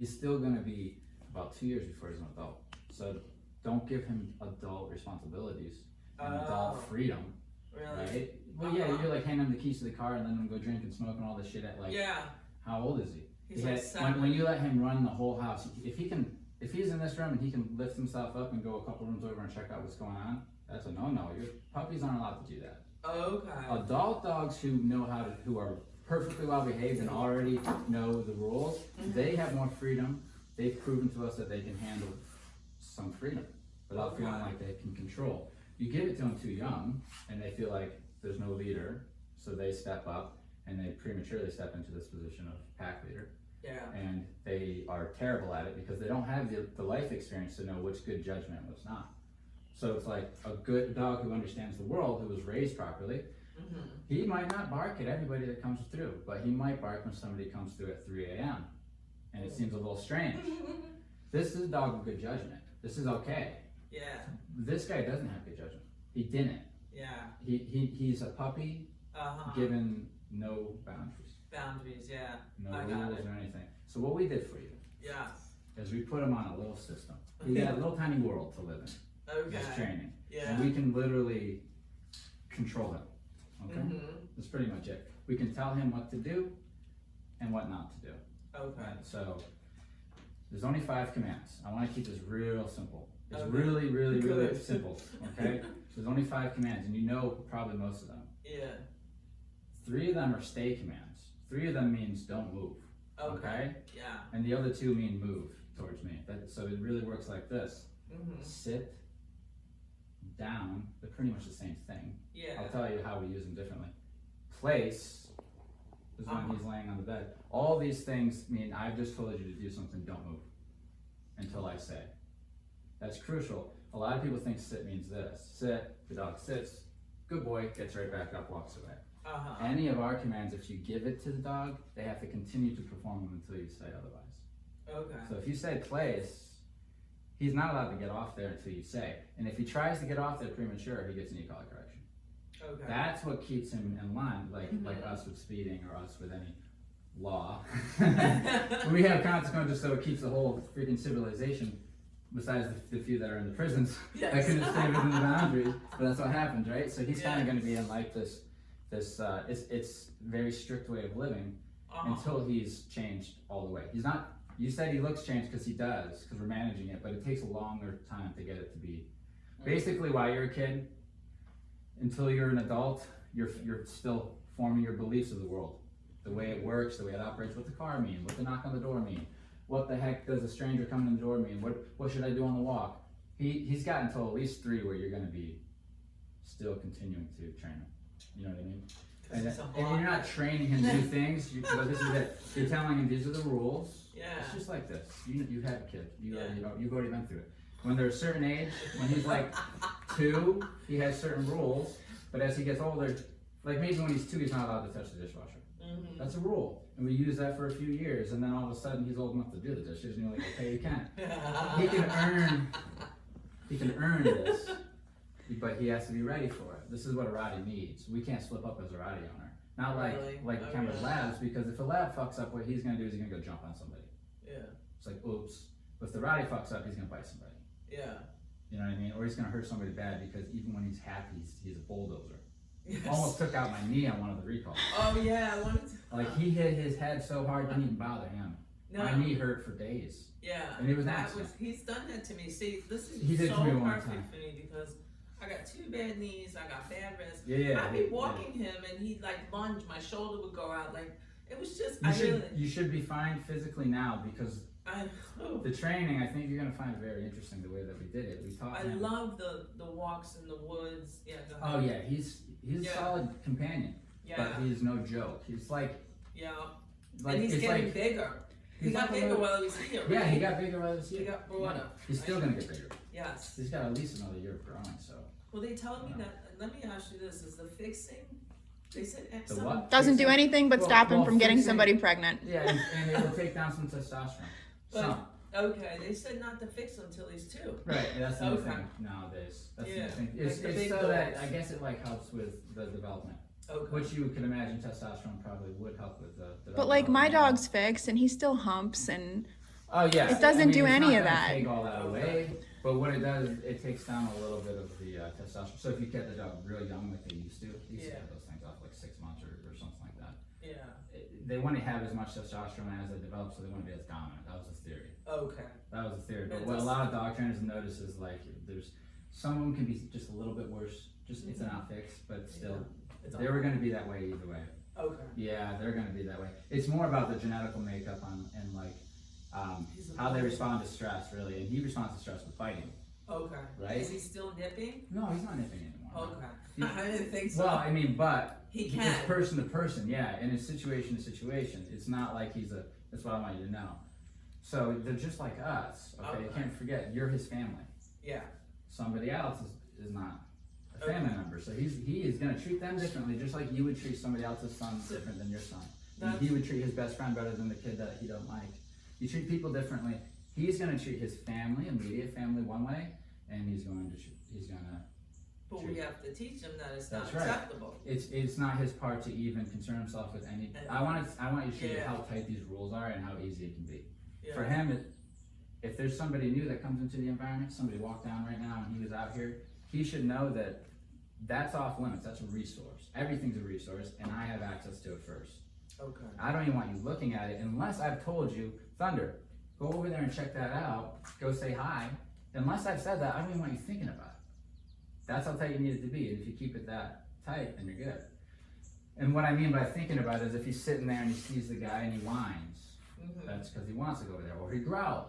he's still going to be about 2 years before he's an adult. So don't give him adult responsibilities and adult freedom. Really? Right? Well, yeah, you're like handing him the keys to the car and letting him go drink and smoke and all this shit at like, how old is he? He's like when you let him run the whole house, if he's in this room and he can lift himself up and go a couple rooms over and check out what's going on, that's a no-no. Your puppies aren't allowed to do that. Okay. Adult dogs who are perfectly well behaved and already know the rules, they have more freedom. They've proven to us that they can handle some freedom without feeling like they can control. You give it to them too young and they feel like there's no leader, so they step up and they prematurely step into this position of pack leader. Yeah. And they are terrible at it because they don't have the life experience to know what's good judgment and what's not. So it's like a good dog who understands the world, who was raised properly, he might not bark at everybody that comes through, but he might bark when somebody comes through at 3 a.m. and it seems a little strange. This is a dog with good judgment. This is okay. Yeah. This guy doesn't have good judgment. He didn't. Yeah. He's a puppy given no boundaries. Boundaries, yeah. No rules or anything. So what we did for you is we put him on a little system. He got a little tiny world to live in. Okay. This training. Yeah. And we can literally control him. Okay? That's pretty much it. We can tell him what to do and what not to do. Okay. Right? So there's only 5 commands. I want to keep this real simple. It's really, really, really simple. Okay? There's only 5 commands, and you know probably most of them. Yeah. 3 of them are stay commands. 3 of them means don't move. Okay? Yeah. And the other 2 mean move towards me. So it really works like this. Sit, down, they're pretty much the same thing. Yeah. I'll tell you how we use them differently. Place is when he's laying on the bed. All these things mean I've just told you to do something, don't move until I say. That's crucial. A lot of people think sit means this. Sit, the dog sits, good boy, gets right back up, walks away. Any of our commands, if you give it to the dog, they have to continue to perform them until you say otherwise. Okay. So if you say place, he's not allowed to get off there until you say. And if he tries to get off there premature, he gets an e-collar correction. Okay. That's what keeps him in line, like us with speeding or us with any law. We have consequences, so it keeps the whole freaking civilization, besides the few that are in the prisons, that couldn't stay within the boundaries. But that's what happens, right? So he's kind of going to be in like this it's very strict way of living until he's changed all the way. He's not. You said he looks changed because he does, because we're managing it, but it takes a longer time to get it to be. Basically, while you're a kid, until you're an adult, you're still forming your beliefs of the world, the way it works, the way it operates, what the car means, what the knock on the door mean, what the heck does a stranger coming in the door mean, what should I do on the walk. He's got until at least 3 where you're going to be still continuing to train him. You know what I mean? And you're not training him to do things, but this is it. You're telling him these are the rules. Yeah. It's just like this. You have a kid. You've already been through it. When they're a certain age, when he's like 2, he has certain rules. But as he gets older, like maybe when he's 2, he's not allowed to touch the dishwasher. That's a rule. And we use that for a few years, and then all of a sudden he's old enough to do the dishes, and you're like, okay, you can. He can earn this, but he has to be ready for it. This is what a Rottie needs. We can't slip up as a Rottie owner. Not like Kemmer's Labs, because if a lab fucks up, what he's gonna do is he's gonna go jump on somebody. Yeah. It's like, oops. But if the Rottie fucks up, he's gonna bite somebody. Yeah. You know what I mean? Or he's gonna hurt somebody bad, because even when he's happy, he's a bulldozer. Yes. Almost took out my knee on one of the recalls. Oh yeah, I wanted to. Like he hit his head so hard, it didn't even bother him. No. My knee hurt for days. Yeah. And it was an accident. He's done that to me. See, this is He did so to me one perfect time. for me because I got 2 bad knees, I got bad wrists. Yeah. I'd be walking him and he'd like lunge, my shoulder would go out. Like it was just You should be fine physically now, because the training, I think you're gonna find very interesting the way that we did it. We taught him. love the walks in the woods. Yeah. Oh yeah, he's a solid companion. Yeah. But he's no joke. He's like and he's getting bigger. He got bigger while he was here. Right? Yeah, he got bigger while he was here. He got broader. Yeah. He's still gonna get bigger. Yes. He's got at least another year of growing. So. Well, they told me that. Let me ask you this: is the fixing? They said The what? Doesn't do anything but stop him from getting fixing- somebody pregnant. Yeah, and it will take down some testosterone. Some. Okay, they said not to fix him until he's 2. Right, and that's the new Okay. thing nowadays. That's the Yeah, new thing. like It's the big so that dogs. I guess it like helps with the development, Okay. which you can imagine testosterone probably would help with the development. But like my dog's fixed and he still humps and Oh yeah. It doesn't do it's any not of gonna that. Take all that away, but what it does, it takes down a little bit of the testosterone. So if you get the dog real young, like they used to Yeah. get those things off like 6 months or something like that. Yeah. They want to have as much testosterone as they develop, so they want to be as dominant. That was the theory. Okay. That was the theory. But But what a this- lot of dog trainers notice is like there's some of them can be just a little bit worse. Just it's not fixed, but still, It's they were going to be that way either way. Okay. Yeah, they're going to be that way. It's more about the genetical makeup and like He's a how they boy. respond to stress, really. And he responds to stress with biting, Okay. right? Is he still nipping? No, he's not nipping anymore. Okay. He- I didn't think so. Well, I mean, but He it's can. person to person, yeah, and it's situation to situation. It's not like he's a. That's what I want you to know. So they're just like us, okay? You Okay. can't forget you're his family. Yeah. Somebody else is not a family member, so he is going to treat them differently, just like you would treat somebody else's son different than your son. And he would treat his best friend better than the kid that he don't like. You treat people differently. He's going to treat his family, immediate family, one way, and he's going to. But we have to teach him that it's not That's right. acceptable. It's not his part to even concern himself with any. I want you to show you how tight these rules are and how easy it can be. Yeah. For him, if there's somebody new that comes into the environment, somebody walked down right now and he was out here, he should know that that's off limits. That's a resource. Everything's a resource, and I have access to it first. Okay. I don't even want you looking at it unless I've told you, Thunder, go over there and check that out. Go say hi. Unless I've said that, I don't even want you thinking about it. That's how tight you need it to be. And if you keep it that tight, then you're good. And what I mean by thinking about it is if he's sitting there and he sees the guy and he whines, that's because he wants to go over there. Or he growls,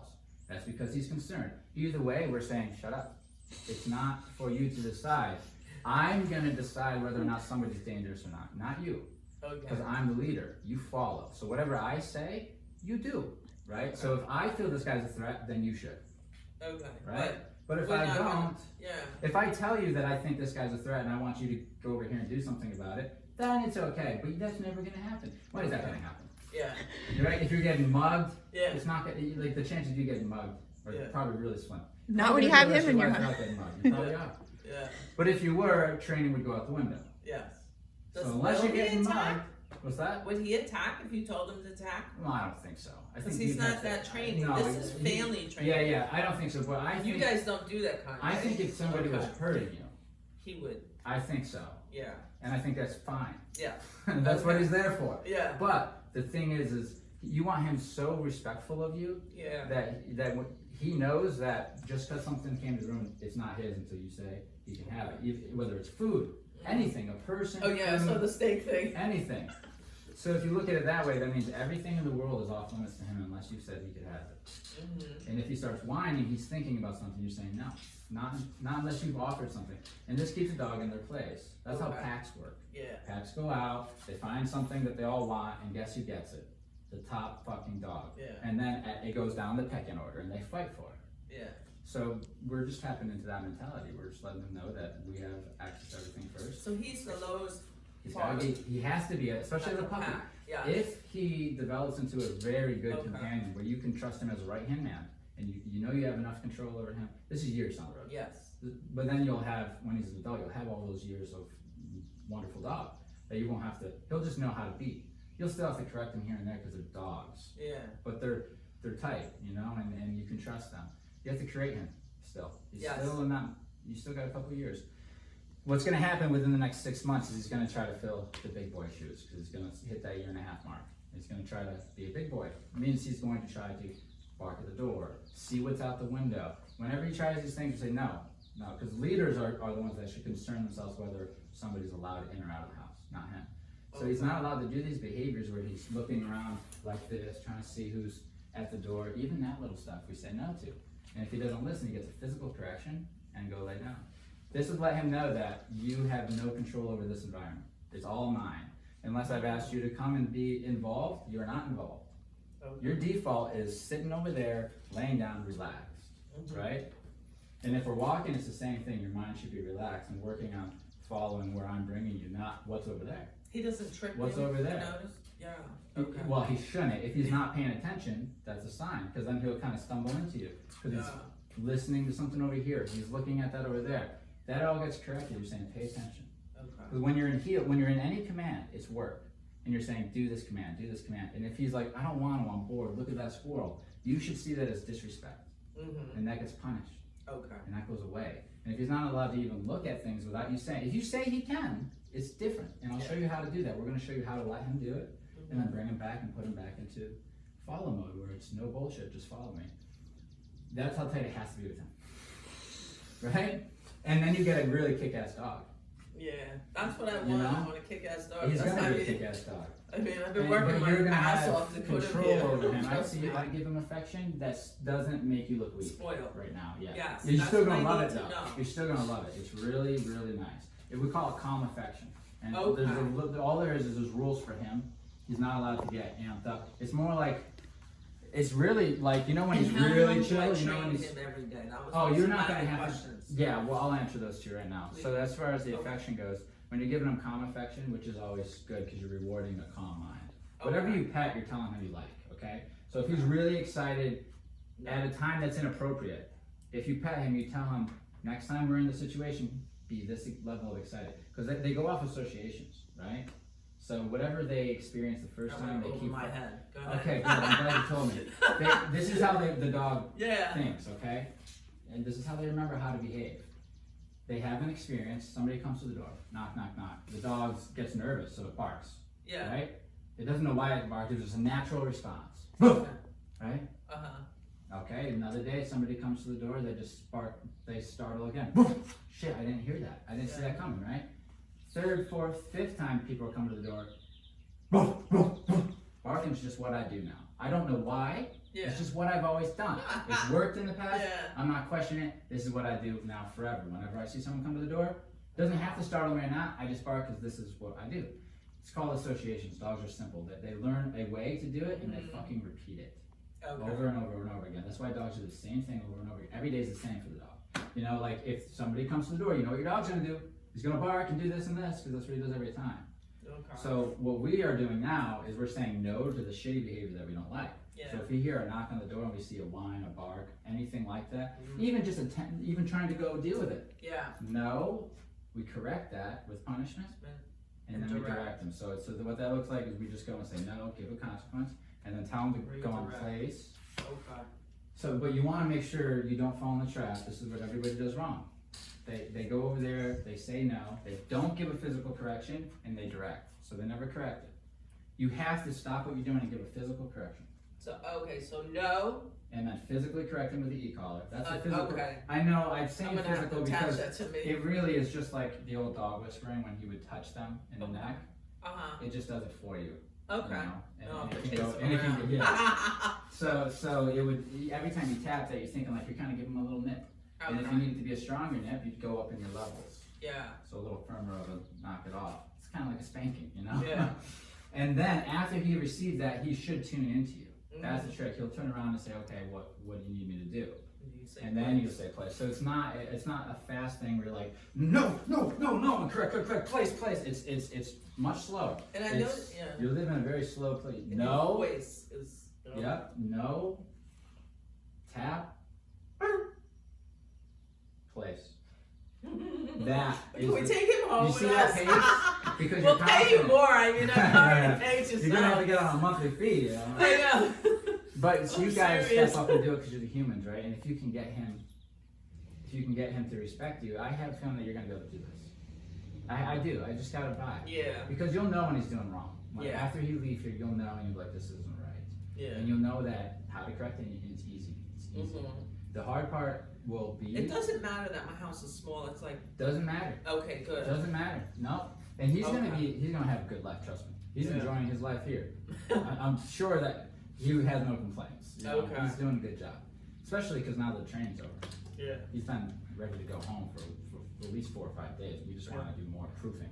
that's because he's concerned. Either way, we're saying, shut up. It's not for you to decide. I'm going to decide whether or not somebody's dangerous or not you. Okay. Because I'm the leader. You follow. So whatever I say, you do. Right? So if I feel this guy's a threat, then you should. Okay. Right? But if we're I not don't, gonna- Yeah. if I tell you that I think this guy's a threat and I want you to go over here and do something about it, then it's okay. But that's never going to happen. When is that going to happen? Yeah. You're right? If you're getting mugged, Yeah. it's not gonna, like the chances of you getting mugged are Yeah. probably really slim. Not when you have him in your house. house. You probably are. Yeah. But if you were, training would go out the window. Yes. So unless you're will he getting attack? mugged, what's that? Would he attack if you told him to attack? Well, I don't think so. I Because think he's you'd not have to- that training. No, This is family training. Yeah, yeah. I don't think so. But I You think guys don't do that kind of I thing. think if somebody was Okay. hurting you, He would. I think so, Yeah. and I think that's fine. Yeah. That's what Okay. he's there for. Yeah. But the thing is you want him so respectful of you Yeah. that when he knows that just because something came to the room, it's not his until you say he can have it. Whether it's food, anything, a person, Oh yeah. So food, the steak thing. anything. So if you look at it that way, that means everything in the world is off limits to him unless you said he could have it. And if he starts whining, he's thinking about something. You're saying no, not unless you've offered something. And this keeps a dog in their place. That's how Okay. packs work. Yeah. Packs go out, they find something that they all want, and guess who gets it? The top fucking dog. Yeah. And then it goes down the pecking order, and they fight for it. Yeah. So we're just tapping into that mentality. We're just letting them know that we have access to everything first. So he's the lowest. He's gotta be, he has to be, especially as a puppy. pack. Yeah. If he develops into a very good Okay. companion where you can trust him as a right hand man, and you know you have enough control over him, this is years down the road. Yes. But then you'll have, when he's an adult, you'll have all those years of wonderful dog that you won't have to, he'll just know how to beat. You'll still have to correct him here and there because they're dogs, Yeah. but they're tight, you know, and you can trust them. You have to create him still. He's Yes. still in that, you still got a couple years. What's going to happen within the next 6 months is he's going to try to fill the big boy shoes because he's going to hit that 1.5 year mark. He's going to try to be a big boy. It means he's going to try to bark at the door, see what's out the window. Whenever he tries these things, you say no, because leaders are the ones that should concern themselves whether somebody's allowed in or out of the house, not him. So he's not allowed to do these behaviors where he's looking around like this, trying to see who's at the door. Even that little stuff we say no to. And if he doesn't listen, he gets a physical correction and go lay down. This would let him know that you have no control over this environment. It's all mine. Unless I've asked you to come and be involved, you're not involved. Okay. Your default is sitting over there, laying down, relaxed, right? And if we're walking, it's the same thing. Your mind should be relaxed and working on following where I'm bringing you, not what's over there. He doesn't trip. What's you, over you there? notice? Yeah. Okay. Well, he shouldn't. If he's not paying attention, that's a sign, because then he'll kind of stumble into you. Because Yeah. he's listening to something over here. He's looking at that over there. That all gets corrected. You're saying, pay attention. Okay. Because when you're in any command, it's work. And you're saying, do this command, do this command. And if he's like, I don't want to, I'm bored, look at that squirrel. you should see that as disrespect, and that gets punished, Okay. and that goes away. And if he's not allowed to even look at things without you saying, if you say he can, it's different. And I'll show you how to do that. We're going to show you how to let him do it, and then bring him back and put him back into follow mode, where it's no bullshit, just follow me. That's how tight it has to be with him, right? And then you get a really kick-ass dog. Yeah, that's what I want. You know? I want a kick-ass dog. He's That's gonna not be a it. kick-ass dog. I mean, I've been And- working but my you're gonna ass have off to put him control here. over him. I Trust see me. you. I give him affection. That doesn't make you look weak Spoiled. right now. Yeah. Yes, You're that's still what gonna I love need it to though. know. You're still gonna love it. It's really, really nice. We call it calm affection. And Okay. all there is there's rules for him. He's not allowed to get amped up. It's more like, it's really like, you know when And he's how really long do I chill, you know when train he's, him every day? That was oh, one you're of not my gonna have questions. to, yeah, well, I'll answer those two right now. So as far as the affection goes, when you're giving him calm affection, which is always good because you're rewarding a calm mind. Whatever Okay. you pet, you're telling him you like, okay? So if he's really excited at a time that's inappropriate, if you pet him, you tell him, next time we're in the situation, be this level of excited. Because they go off associations, right? So whatever they experience the first I time, went they over keep. my head. Go ahead. Okay, good. I'm glad you told me. This is how the dog Yeah. thinks, okay? And this is how they remember how to behave. They have an experience, somebody comes to the door, knock, knock, knock. The dog gets nervous, so it barks, Yeah. right? It doesn't know why it barks, it's just a natural response, Okay. right? Uh-huh. Okay, another day, somebody comes to the door, they just they startle again. Shit, I didn't hear that. I didn't see that coming, right? Third, fourth, fifth time people are coming to the door. Barking's just what I do now. I don't know why. Yeah. It's just what I've always done. It's worked in the past. Yeah. I'm not questioning it. This is what I do now forever. Whenever I see someone come to the door, doesn't have to startle me or not. I just bark because this is what I do. It's called associations. Dogs are simple. They learn a way to do it and they fucking repeat it Okay. over and over and over again. That's why dogs do the same thing over and over again. Every day is the same for the dog. You know, like if somebody comes to the door, you know what your dog's gonna do. He's gonna bark and do this and this because that's what he does every time. Okay. So what we are doing now is we're saying no to the shitty behavior that we don't like. Yeah. So if we hear a knock on the door and we see a whine, a bark, anything like that, Mhm. even just even trying to go deal with it, Yeah. no, we correct that with punishment, and then we direct them. So what that looks like is we just go and say no, give a consequence, and then tell them to go in Redirect. place. Okay. So, but you want to make sure you don't fall in the trap. This is what everybody does wrong. They go over there, they say no, they don't give a physical correction, and they direct. So they never correct it. You have to stop what you're doing and give a physical correction. So okay, so no. And then physically correct him with the e-collar. That's a physical. Okay. I know, I'd say I'm gonna have physical to attach because that to me. it really is just like the old dog whispering when he would touch them in the neck. Uh-huh. It just does it for you. Okay. You know? And, Oh, and but it can chase go, them and it can, around. yeah. So it would, every time you tap that, you're thinking like you're kind of giving him a little nip. And if you Okay. need it to be a stronger nip, you'd go up in your levels. Yeah. So a little firmer of a knock it off. It's kind of like a spanking, you know? Yeah. And then after he receives that, he should tune into you. That's Mhm. the trick. He'll turn around and say, okay, what do you need me to do? You say And then you'll say place. So it's not a fast thing where you're like, no, correct, place. It's much slower. And I It's- noticed, yeah. You live in a very slow place. And your No. voice is. Yep. No. Tap. Place. That Can is we the- take him home you with see that us? pace? Because We'll you're pay you confident. more. I mean, I'm already paid yourself. You're gonna have to get on a monthly fee, you know? I know. But so I'm you guys serious. step up and do it because you're the humans, right? And if you can get him to respect you, I have a feeling that you're gonna be able to do this. I do. I just got a vibe. Yeah. Because you'll know when he's doing wrong. When Yeah. After he leaves here, you'll know and you'll be like, this isn't right. Yeah. And you'll know that how to correct it, and it's easy. It's easy. Mhm. The hard part will be. It doesn't matter that my house is small. It's like, Doesn't matter. okay, good. Doesn't matter. No. And he's Okay. he's gonna have a good life. Trust me. He's Yeah. enjoying his life here. I'm sure that he has no complaints. You know? Okay. He's doing a good job, especially because now the training's over. Yeah. He's been ready to go home for at least 4 or 5 days. We just want to do more proofing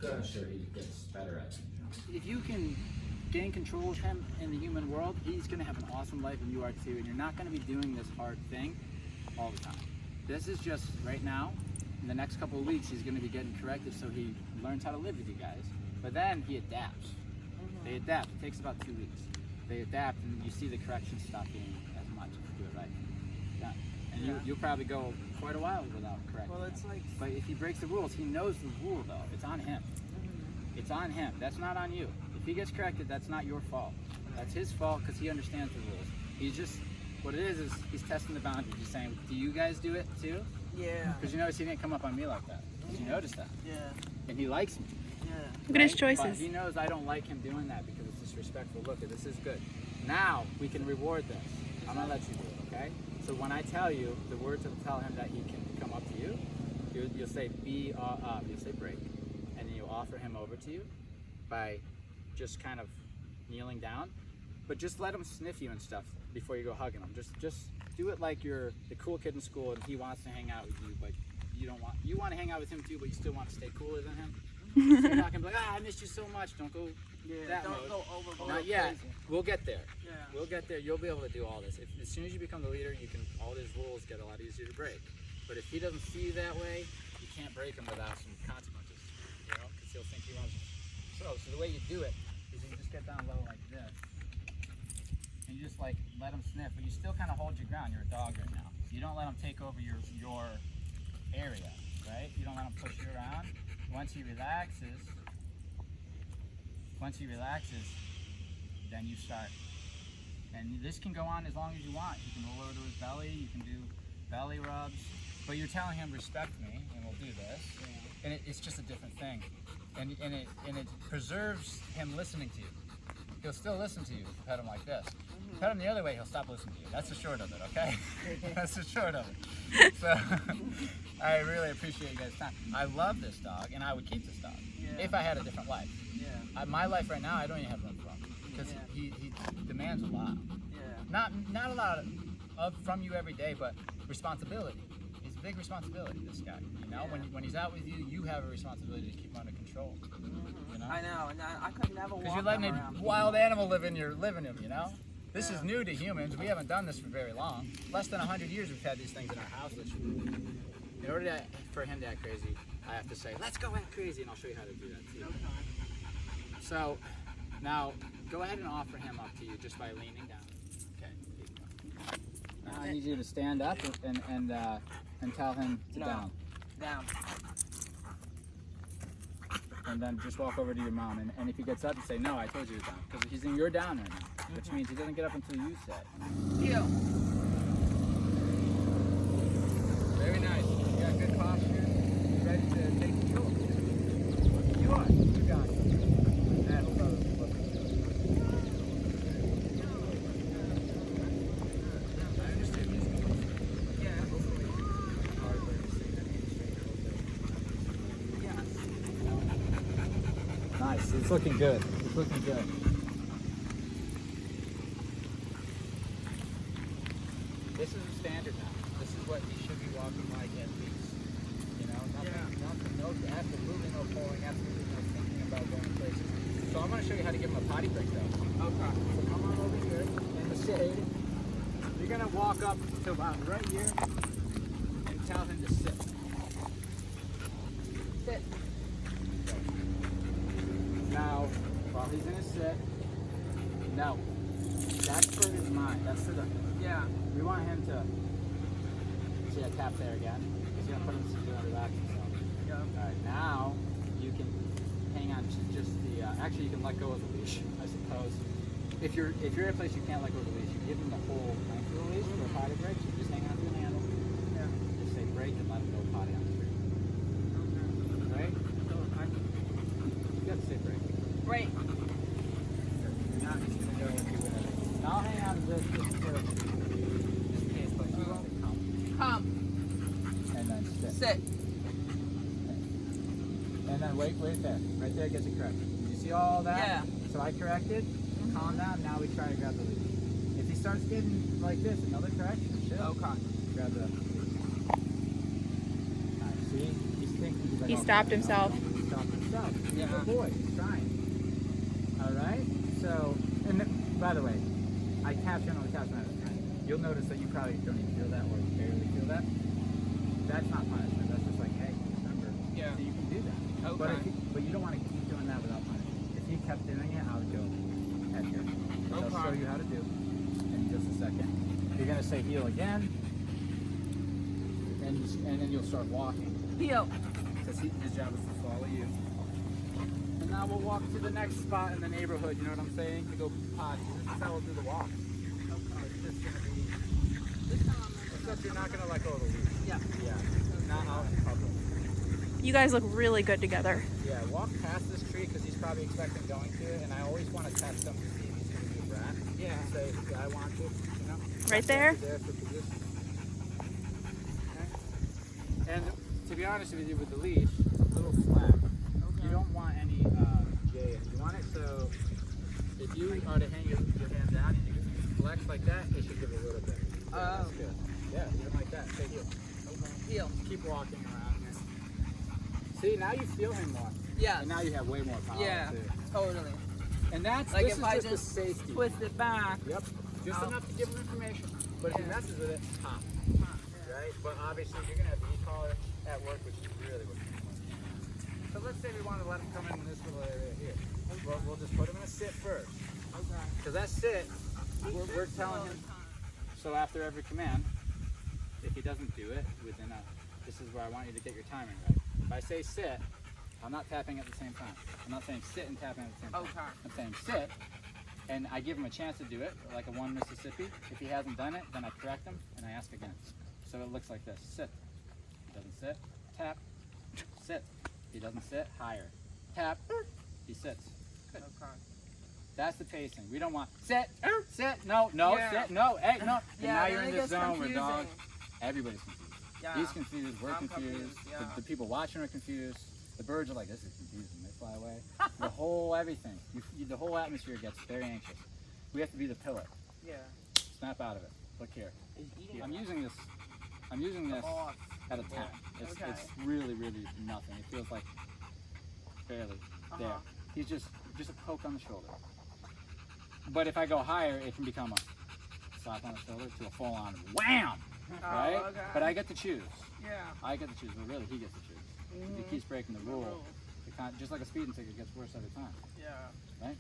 to Good. ensure he gets better at things. You know? If you can gain control of him in the human world, he's going to have an awesome life, and you are too. And you're not going to be doing this hard thing all the time. This is just right now. In the next couple of weeks, he's going to be getting corrected so he learns how to live with you guys. But then he adapts. They adapt. It takes about 2 weeks. They adapt, and you see the corrections stop being as much if you do it right. Done. And Yeah. you'll probably go quite a while without correcting. Well, it's like. But if he breaks the rules, he knows the rule though. It's on him. It's on him. That's not on you. If he gets corrected, that's not your fault. That's his fault because he understands the rules. He's just what it is he's testing the boundaries. He's saying, do you guys do it too? Yeah. Because you notice he didn't come up on me like that. Did you notice that? Yeah. And he likes me. Yeah. Look at his But choices. he knows I don't like him doing that because it's disrespectful. Look, this is good. Now we can reward this. I'm gonna let you do it, okay? So when I tell you the words will tell him that he can come up to you, you'll say be up, you'll say break, and then you'll offer him over to you by just kind of kneeling down, but just let him sniff you and stuff before you go hugging him. Just do it like you're the cool kid in school and he wants to hang out with you, but you want to hang out with him too, but you still want to stay cooler than him. So you're not gonna be like, I missed you so much. Don't go that Don't mode. go overboard. Not yet. Crazy. We'll get there. Yeah. We'll get there. You'll be able to do all this. As soon as you become the leader, you can. All these rules get a lot easier to break. But if he doesn't see you that way, you can't break him without some consequences. You know, because he'll think he runs. So the way you do it is you just get down low like this, and you just like let him sniff, but you still kind of hold your ground. You're a dog right now. You don't let him take over your area, right? You don't let him push you around. Once he relaxes, then you start. And this can go on as long as you want. You can roll over to his belly, you can do belly rubs, but you're telling him respect me, and we'll do this. And it's just a different thing. And it preserves him listening to you. He'll still listen to you if you pet him like this. Pet him the other way, he'll stop listening to you. That's the short of it, okay? That's the short of it. So I really appreciate you guys' time. I love this dog, and I would keep this dog if I had a different life. Yeah. My life right now, I don't even have room for him because he demands a lot. Yeah. Not a lot from you every day, but responsibility. It's a big responsibility, this guy. You know, when he's out with you, you have a responsibility to keep him under control. You know? I know, and I could never walk Because you're letting him a around. wild animal live in him, you know? This is new to humans. We haven't done this for very long. Less than 100 years we've had these things in our house. In order for him to act crazy, I have to say, let's go act crazy, and I'll show you how to do that too. So, now, go ahead and offer him up to you just by leaning down. Okay. Now I need you to stand up and tell him to down. Down. And then just walk over to your mom, and if he gets up, you say, no, I told you to down. Because he's in your down right now, which means he doesn't get up until you say. Heel. Very nice. You got good posture. You ready to take control? You are. You got it. That's I understand these. Yeah. Hopefully, hard for you to say that Yes. Nice. It's looking good. It's looking good. This is the standard now. This is what he should be walking like at least. You know, nothing, no absolutely no pulling, absolutely no thinking about going places. So I'm going to show you how to give him a potty break though. Okay. So come on over here in the shade. You're going to walk up to about right here and tell him to sit. Sit. Now, while he's in his sit, no. That's for his mind. That's for the... Yeah. We want him to see that tap there again. He's gonna put himself to relax himself. Yeah. All right, now you can hang on to just the. Actually, you can let go of the leash, I suppose. If you're at a place you can't let go of the leash, you give him the whole length of the leash for a potty break. So you just hang on to the handle. Yeah. Just say break and let him go potty on the street. Right? You got to say break. Break. Now he's gonna go and do whatever. Now I'll hang on to this just for. Come. And then sit. Sit. And then wait there. Right there gets it corrected. Did you see all that? Yeah. So I corrected, calm down, now we try to grab the leash. If he starts getting like this, another correction, chill. Okay. Grab the leash. Alright, see? He's thinking he's like, He stopped himself. He stopped himself. He's Yeah. a boy, he's trying. Alright? So, and by the way, I capture him on the caption at the time. You'll notice that you probably don't even feel that or barely feel that. That's not punishment. That's just like, hey, remember. Yeah. So you can do that. Okay. But you don't want to keep doing that without punishment. If he kept doing it, I would go head here. So I'll show you how to do in just a second. You're gonna say heel again, and then you'll start walking. Heel. Because his job is to follow you. And now we'll walk to the next spot in the neighborhood. You know what I'm saying? To go potty. This is how we'll do the walk. It's just gonna be you're not gonna let go of the leash. Yeah. Yeah. Not out in public. You guys look really good together. Yeah, walk past this tree because he's probably expecting going to it, and I always want to text him to see if he's going to be a brat. Yeah. Say, yeah, I want to, you know? Right there? There for position. Okay. And to be honest with you, with the leash, it's a little flat. You don't want any J. You want it so if you are to hang your hand down and you flex like that, it should give a little bit. Yeah, that's good. Yeah, even like that. Say heel. Heel. Keep walking around here. See, now you feel him more. Yeah. And now you have way more power. Yeah. Too. Totally. And that's Like this if is I just the just safety. twist it back. Yep. Just enough to give him information. But if he messes with it, pop. Right? But obviously you're gonna have the e-collar at work, which is really what you want. So let's say we want to let him come in this little area here. We'll just put him in a sit first. Okay. Because that sit, we're telling him. So after every command, if he doesn't do it within this is where I want you to get your timing right. If I say sit, I'm not tapping at the same time. I'm not saying sit and tapping at the same time. Okay. I'm saying sit, and I give him a chance to do it, like a 1 Mississippi. If he hasn't done it, then I correct him and I ask again. So it looks like this: sit. He doesn't sit. Tap. Sit. He doesn't sit. Higher. Tap. He sits. Good. Okay. That's the pacing. We don't want sit, sit, no, Yeah. sit, no, hey, no. And Yeah, now then you're it in this gets zone where confusing. dogs, everybody's confused. Yeah. He's confused, we're I'm confused, confused, yeah. the people watching are confused, the birds are like, this is confusing, they fly away. The whole everything, the whole atmosphere gets very anxious. We have to be the pillar. Yeah. Snap out of it. Look here. He's eating I'm it. using this Oh, at a 10. It's really, really nothing. It feels like barely there. He's just a poke on the shoulder. But if I go higher, it can become a slap on the shoulder to a full-on wham, right? okay. But I get to choose. Yeah. I get to choose, but really he gets to choose. If he keeps breaking the rule, just like a speeding ticket, gets worse every time, Yeah. right?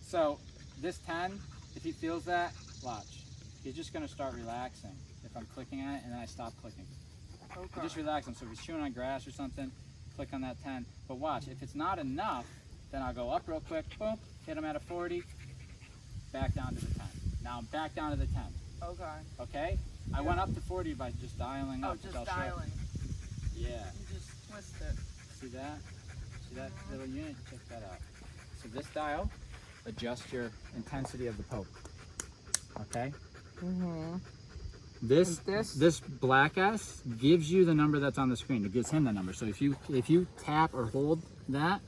So this 10, if he feels that, watch. He's just going to start relaxing if I'm clicking at it and then I stop clicking. Okay. Just relax him. So if he's chewing on grass or something, click on that 10. But watch, if it's not enough, then I'll go up real quick, boom, hit him at a 40, back down to the 10. Now I'm back down to the 10. Okay. Okay? I went up to 40 by just dialing Oh, up. just I'll show- dialing. Yeah. You just twist it. See that? See that little unit? Check that out. So this dial adjusts your intensity of the poke. Okay? This black S gives you the number that's on the screen. It gives him the number. So if you tap or hold that,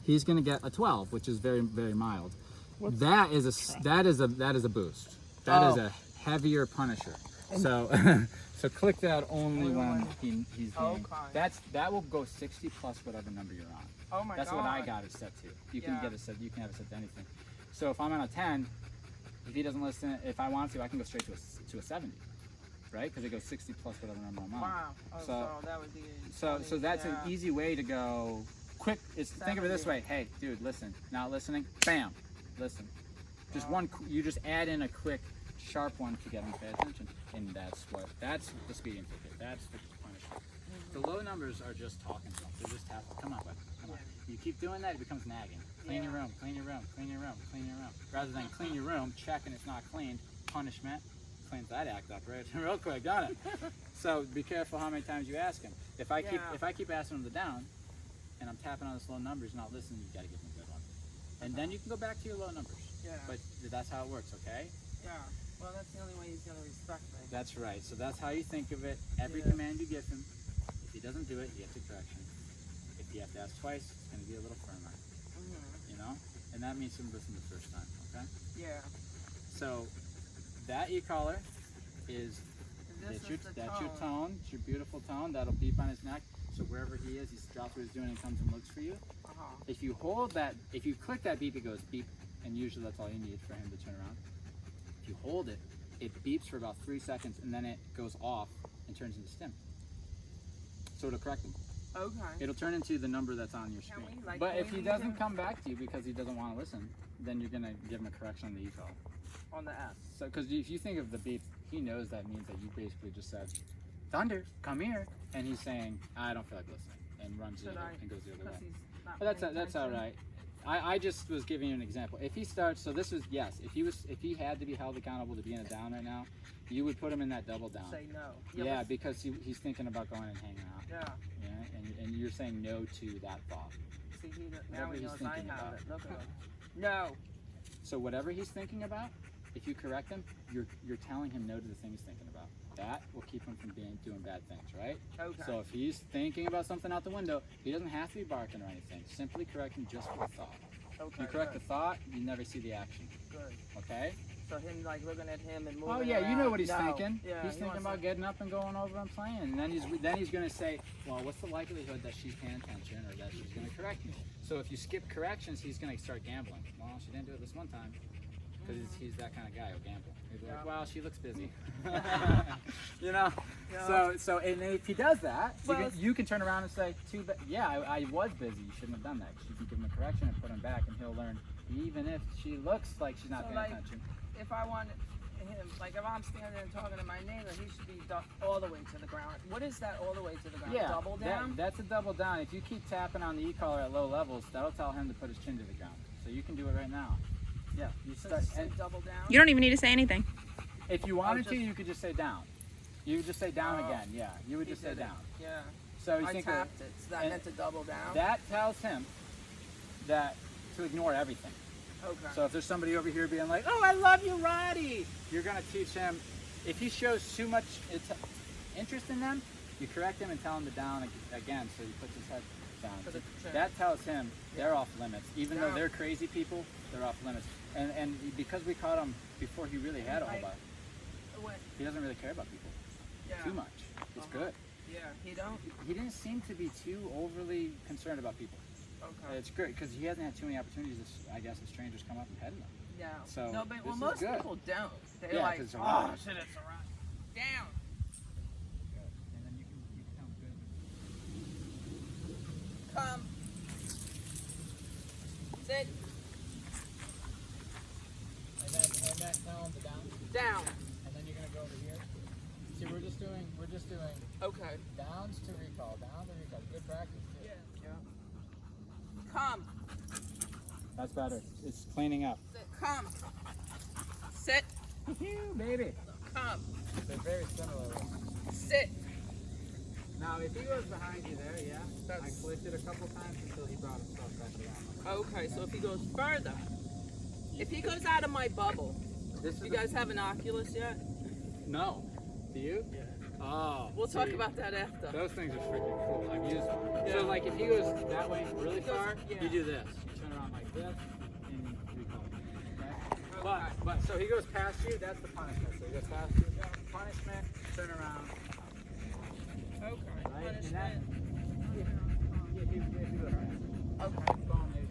he's going to get a 12, which is very, very mild. That is a boost. That is a heavier punisher. So so click that only when he's being. Okay. That will go 60 plus whatever number you're on. Oh my That's god. what I got it set to. You can Yeah. get it set. You can have it set to anything. So if I'm on a 10, if he doesn't listen, if I want to, I can go straight to a 70, right? Because it goes 60 plus whatever number I'm on. Wow. Oh, So- so that would be. So that's yeah. an easy way to go quick. Think of it this way. Hey, dude, listen. Not listening. Bam. Listen. Just one. You just add in a quick, sharp one to get him to pay attention, and that's the speeding ticket. That's the punishment. The low numbers are just talking to them. They're just tapping. Come on, bud. Come on. You keep doing that, it becomes nagging. Clean your room. Clean your room. Clean your room. Clean your room. Rather than clean your room, check and it's not cleaned. Punishment cleans that act up right real quick, don't it? So be careful how many times you ask him. If I keep asking him the down, and I'm tapping on his low numbers, not listening, you got to give him a good one. And then you can go back to your low numbers. Yeah. But that's how it works, okay? Yeah. Well, that's the only way he's gonna respect me. That's right. So that's how you think of it. Every Yeah. command you give him, if he doesn't do it, you have to correction. If you have to ask twice, it's going to be a little firmer, you know? And that means him listen the first time, okay? Yeah. So that e-collar is This is the that's your tone. It's your beautiful tone. That'll beep on his neck. So wherever he is, he drops what he's doing and comes and looks for you. If you hold that, if you click that beep, it goes beep, and usually that's all you need for him to turn around. If you hold it, it beeps for about 3 seconds, and then it goes off and turns into stim. So it'll correct him. Okay. It'll turn into the number that's on your Can screen. we, like, But can if he we doesn't do- come back to you because he doesn't want to listen, then you're gonna give him a correction on the e-call. On the S. So, because if you think of the beep, he knows that means that you basically just said, "Thunder, come here," and he's saying, "I don't feel like listening," and runs the Should other, I? and goes the other way. Because he's not But paying that's all attention. right. I just was giving you an example. If he starts, so this is, yes, if he had to be held accountable to be in a down right now, you would put him in that double down. Say no. Yeah, because he's thinking about going and hanging out. Yeah. Yeah, and you're saying no to that thought. See, now Whatever he he's knows I thinking have about. it. Look at him. No. So whatever he's thinking about, if you correct him, you're telling him no to the thing he's thinking about. That will keep him from doing bad things, right? Okay. So if he's thinking about something out the window, he doesn't have to be barking or anything. Simply correct him just for the thought. Okay. You correct good. the thought, you never see the action. Good. Okay? So him like looking at him and moving. Oh yeah, you know around. what he's No. thinking. Yeah, He's he thinking wants about to- getting up and going over and playing, and then he's gonna say, well, what's the likelihood that she's paying attention or that she's gonna correct me? So if you skip corrections, he's gonna start gambling. Well, she didn't do it this one time, because he's that kind of guy who'll gamble. He'll be like, well, she looks busy. You know. Yeah. So and if he does that, Well, you can turn around and say, yeah, I was busy. You shouldn't have done that. You can give him a correction and put him back, and he'll learn. Even if she looks like she's not So, paying like, attention. If I wanted him, like if I'm standing and talking to my neighbor, he should be all the way to the ground. What is that all the way to the ground? Yeah, Double down? that's a double down. If you keep tapping on the e-collar at low levels, that'll tell him to put his chin to the ground. So you can do it right now. Yeah, you So start. say And double down? You don't even need to say anything. if you wanted just- to, you could just say down. You would just say down Oh. again. Yeah, you would He just say did it. down. Yeah. So you I think tapped it. So that and meant to double down? that tells him that to ignore everything. Okay. So if there's somebody over here being like, "Oh, I love you, Roddy," you're gonna teach him. If he shows too much interest in them, you correct him and tell him to down again, so he puts his head down. For the chin. That tells him they're off limits. Even though Yeah. they're crazy people, they're off limits. And because we caught him before he really had a whole lot, What? he doesn't really care about people Yeah. too much. It's Uh-huh. good. Yeah, he don't? He didn't seem to be too overly concerned about people. Okay. It's good because he hasn't had too many opportunities. I guess as strangers come up and pet him. Yeah. So, no, but this well, is most good. people don't. They're Yeah, like, 'cause it's a oh rock." shit, it's a rock. Down. And then you can tell him good. Come. Sit. And then tell him to down. Down. And then you're gonna go over here. See, we're just doing Okay. downs to recall, downs to recall. Good practice too. Yeah. Come. That's better. It's cleaning up. Sit. Come. Sit. Baby. Come. They're very similar. Sit. Now, if he goes behind you there, yeah, I That's- clicked it a couple times until he brought himself back around. Okay, so if he goes further, if he goes out of my bubble, This is you guys have an Oculus yet? No. Do you? Yeah. Oh. We'll talk see, about that after. Those things are freaking cool. I've used one. Yeah. So, like, if he goes that way really He goes- far, yeah. you do this. You turn around like this, and you recall. Okay? But so he goes past you. That's the punishment. So he goes past you. Punishment. Turn around. Okay. Right? And Punishment. if you go past. Okay. Boom, maybe.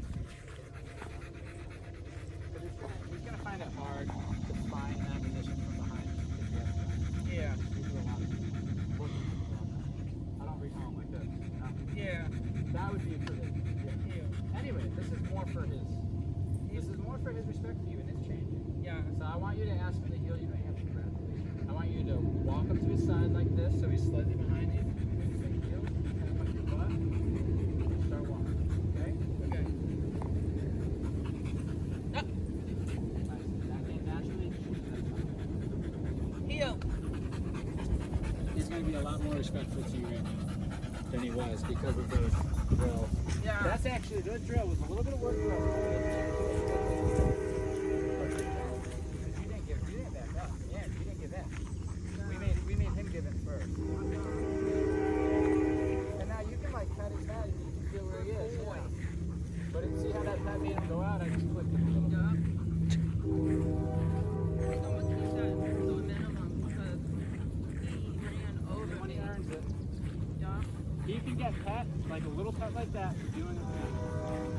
'Cause he's gonna find it hard to find that position from behind. Yeah. We do a lot of looking for that. I don't recall like this. You know? Yeah. That would be for his. Yeah. Anyway, this is more for his. This is more for his respect for you, and it's changing. Yeah. So I want you to ask him to heel. You don't have to grab. I want you to walk him to his side like this, so he's slightly behind you. When you say heel, kind of put your butt. Start walking. Okay. Okay. Nice. That came naturally. Heel. He's going to be a lot more respectful to you right now than he was because of those drills. Yeah. That's actually, those drill was a little bit of work for us. You didn't back up. Yeah, you didn't give in. We made him give in first. And now you can like pat his head and you can feel where he is. Yeah. But see how that pat made him go out? I just clicked it a little bit. When he earns it. He can get pet, like a little pet like that for doing the thing.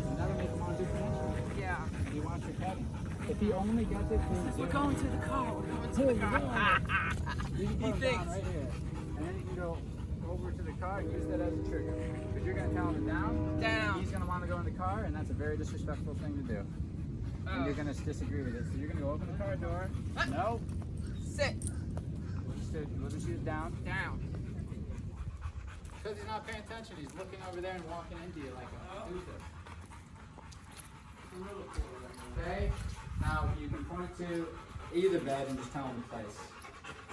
And that'll make him want to do things. Yeah. He wants your petting. If he only gets it through We're going to the car. We're going to the car. you can put He him thinks. down right here. And then you can go over to the car and use that as a trigger. Because you're going to tell him to down. Down. He's going to want to go in the car, and that's a very disrespectful thing to do. And you're going to disagree with it. So you're going to go open the car door. No. Sit. We'll just use down. Down. Because he's not paying attention. He's looking over there and walking into you like a loser. Okay. Now you can point to either bed and just tell them the place.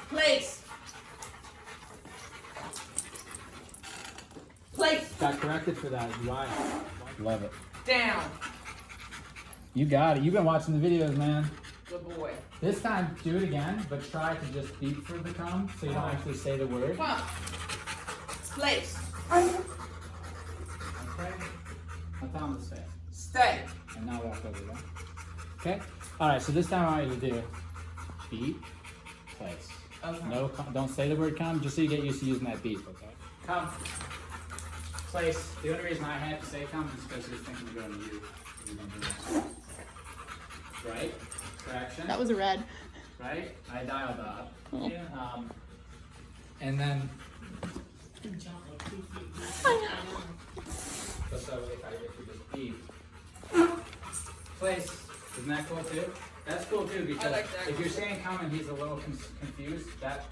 Place. Place. Got corrected for that. Why? Love it. Down. You got it. You've been watching the videos, man. Good boy. This time, do it again, but try to just beat for the come, so you don't actually say the word. Come. Place. Okay. Now tell them to stay. Stay. And now walk over there. Okay? Alright, so this time I want you to do beat, place. Okay. No, don't say the word come, just so you get used to using that beat, okay? Come. Place. The only reason I had to say come is because you're thinking we're going to you. You're gonna do this. Right? Correction. That was a red. Right? I dialed up. Oh. And then. So if you just beat. Place. Isn't that cool too? That's cool too because I like that. if you're saying come and he's a little confused, that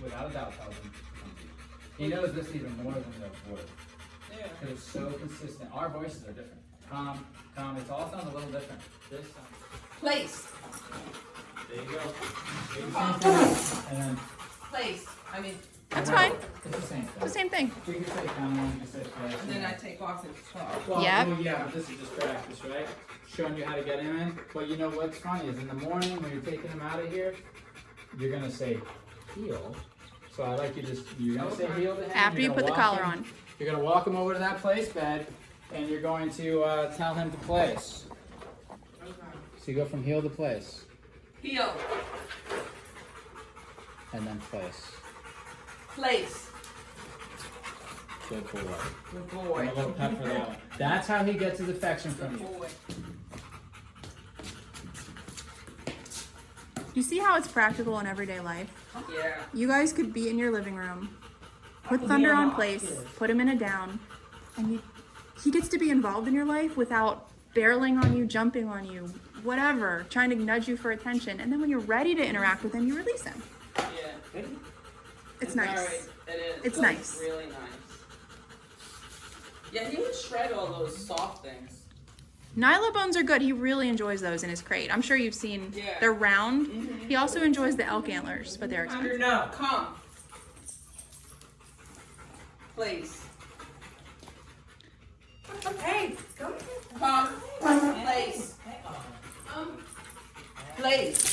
without a doubt tells him to come to you. He knows this even more than the word. Yeah. Because it's so consistent. Our voices are different. Come, it's all sounds a little different. This sounds. Place. There you go. Do the same thing. And then. Place. I mean, That's fine. It's the same It's the thing. same thing. You can say come, you can say place. and then I take off and talk. Well, Yep. well, yeah, but this is just practice, right? Showing you how to get him in. But you know what's funny is in the morning when you're taking him out of here, you're gonna say heel. So I like you you're gonna say heel to him. After you're you gonna put the walk collar him- on. You're gonna walk him over to that place bed, and you're going to tell him to place. So you go from heel to place, Heel. and then place. Place. Good boy. Good And boy. a little pep for that one. That's how he gets his affection from Good you. boy. You see how it's practical in everyday life? Yeah. You guys could be in your living room, put Thunder on place, put him in a down, and he gets to be involved in your life without barreling on you, jumping on you, whatever, trying to nudge you for attention. And then when you're ready to interact with him, you release him. Yeah. It's nice. Very, it is. It's nice. Really nice. Yeah, he would shred all those soft things. Nyla bones are good. He really enjoys those in his crate. I'm sure you've seen. Yeah. They're round. He also enjoys the elk antlers, but they're expensive. No. Come. Place. Hey, come. Come. Place. Place.